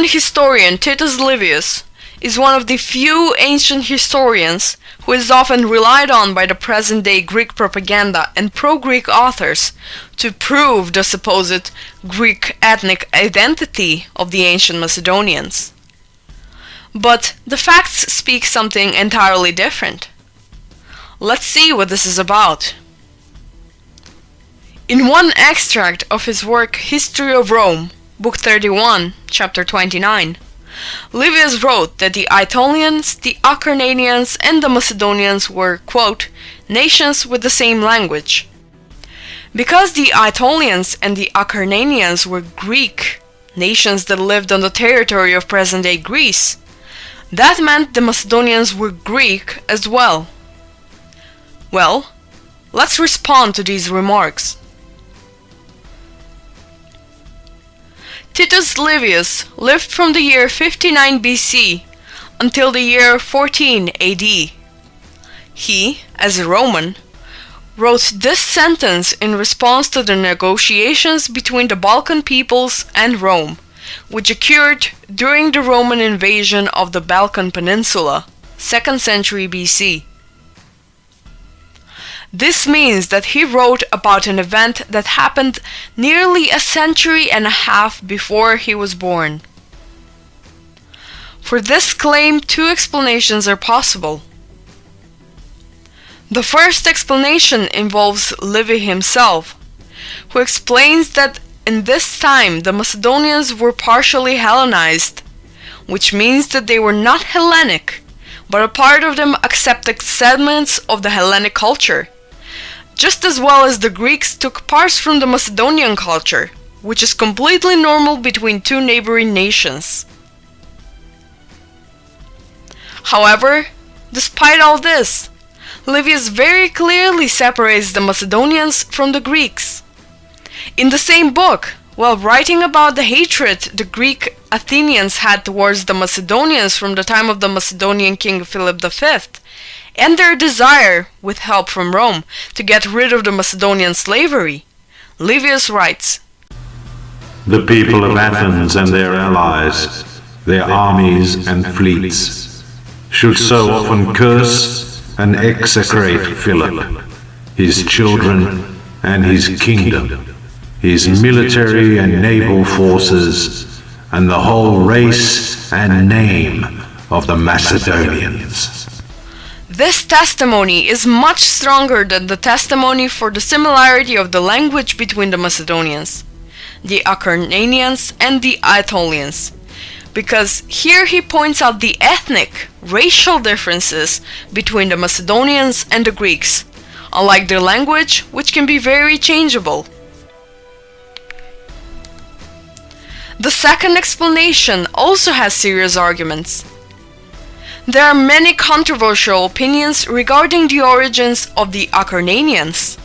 historian Titut Livius is one of the few ancient historians who is often relied on by the present-day Greek propaganda and pro-Greek authors to prove the supposed Greek ethnic identity of the ancient Macedonians. But the facts speak something entirely different. Let's see what this is about. In one extract of his work History of Rome, Book 31, Chapter 29, Livius wrote that the Aetolians, the Acarnanians, and the Macedonians were, quote, nations with the same language. Because the Aetolians and the Acarnanians were Greek, nations that lived on the territory of present-day Greece, that meant the Macedonians were Greek as well. Well, let's respond to these remarks. Titut Livius lived from the year 59 BC until the year 14 AD. He, as a Roman, wrote this sentence in response to the negotiations between the Balkan peoples and Rome, which occurred during the Roman invasion of the Balkan Peninsula, 2nd century BC. This means that he wrote about an event that happened nearly a century and a half before he was born. For this claim, two explanations are possible. The first explanation involves Livy himself, who explains that in this time the Macedonians were partially Hellenized, which means that they were not Hellenic, but a part of them accepted segments of the Hellenic culture, just as well as the Greeks took parts from the Macedonian culture, which is completely normal between two neighboring nations. However, despite all this, Livius very clearly separates the Macedonians from the Greeks. In the same book, while writing about the hatred the Greek Athenians had towards the Macedonians from the time of the Macedonian king Philip V, and their desire, with help from Rome, to get rid of the Macedonian slavery, Livius writes, "The people of Athens and their allies, their armies and fleets, should so often curse and execrate Philip, his children and his kingdom, his military and naval forces, and the whole race and name of the Macedonians." This testimony is much stronger than the testimony for the similarity of the language between the Macedonians, the Acarnanians, and the Aetolians, because here he points out the ethnic, racial differences between the Macedonians and the Greeks, unlike their language, which can be very changeable. The second explanation also has serious arguments. There are many controversial opinions regarding the origins of the Acarnanians.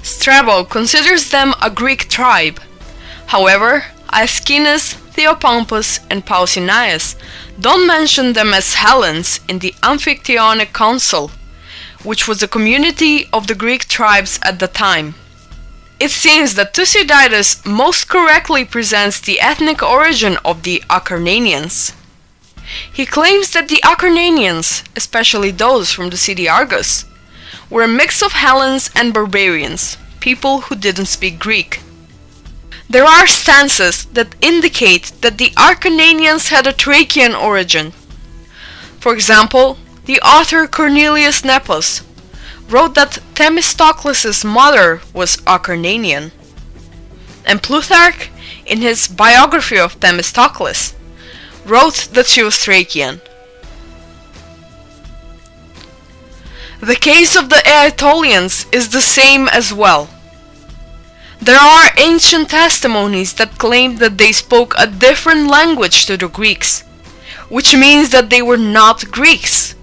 Strabo considers them a Greek tribe. However, Aeschines, Theopompus, and Pausanias don't mention them as Hellenes in the Amphictyonic Council, which was a community of the Greek tribes at the time. It seems that Thucydides most correctly presents the ethnic origin of the Acarnanians. He claims that the Acarnanians, especially those from the city Argos, were a mix of Hellenes and barbarians, people who didn't speak Greek. There are stances that indicate that the Acarnanians had a Thracian origin. For example, the author Cornelius Nepos wrote that Themistocles' mother was Acarnanian, and Plutarch, in his biography of Themistocles, wrote that she was Thracian. The case of the Aetolians is the same as well. There are ancient testimonies that claim that they spoke a different language to the Greeks, which means that they were not Greeks.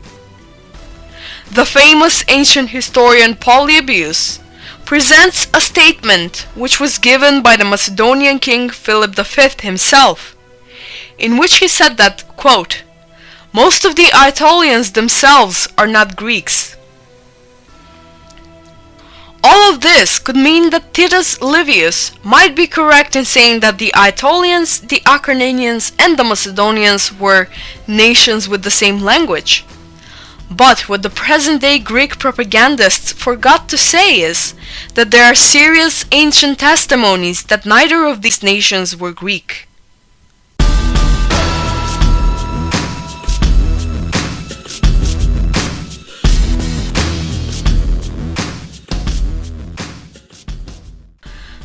The famous ancient historian Polybius presents a statement which was given by the Macedonian king Philip V himself, in which he said that, quote, "Most of the Aetolians themselves are not Greeks." All of this could mean that Titut Livius might be correct in saying that the Aetolians, the Acarnanians, and the Macedonians were nations with the same language. But what the present-day Greek propagandists forgot to say is that there are serious ancient testimonies that neither of these nations were Greek.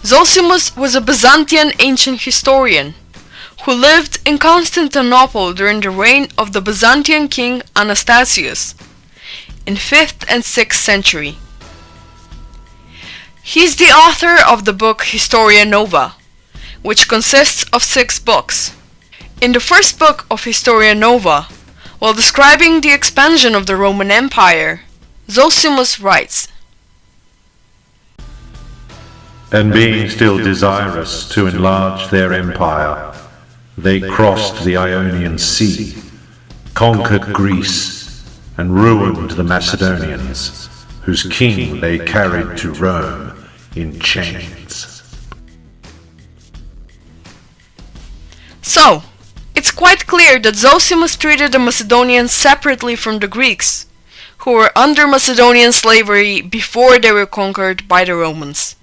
Zosimus was a Byzantine ancient historian who lived in Constantinople during the reign of the Byzantine king Anastasius in 5th and 6th century. He is the author of the book Historia Nova, which consists of 6 books. In the first book of Historia Nova, while describing the expansion of the Roman Empire, Zosimus writes, And being still desirous to enlarge their empire, they crossed the Ionian Sea, conquered Greece, and ruined the Macedonians, whose king they carried to Rome in chains. So, it's quite clear that Zosimus treated the Macedonians separately from the Greeks, who were under Macedonian slavery before they were conquered by the Romans.